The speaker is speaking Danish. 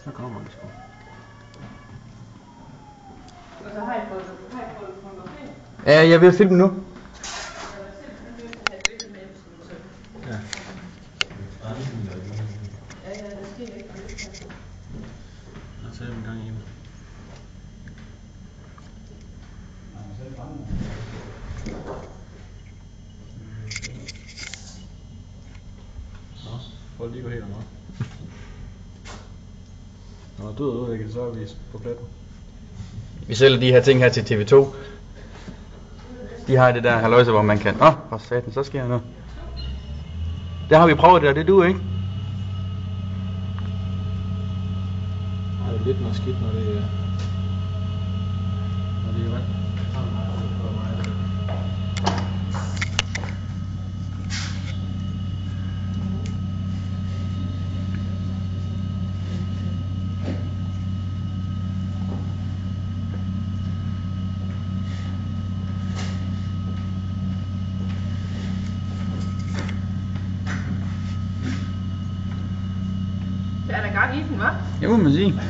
Så kommer det sgu. Og så har I fået fotografi? Ja, jeg vil filme nu. Ja. Ja, det sker ikke. Jeg tager en gang i den. Nå, prøv lige at gå helt amok. Nå, du ved, jeg kan så vise på pletten. Vi sælger de her ting her til TV2. De har det der halløjse, hvor man kan... for satan, så sker der noget. Der har vi prøvet det, og det du ikke? Det er lidt noget skidt, når det er vand. Så er der gang i den, hva'? Det må man sige.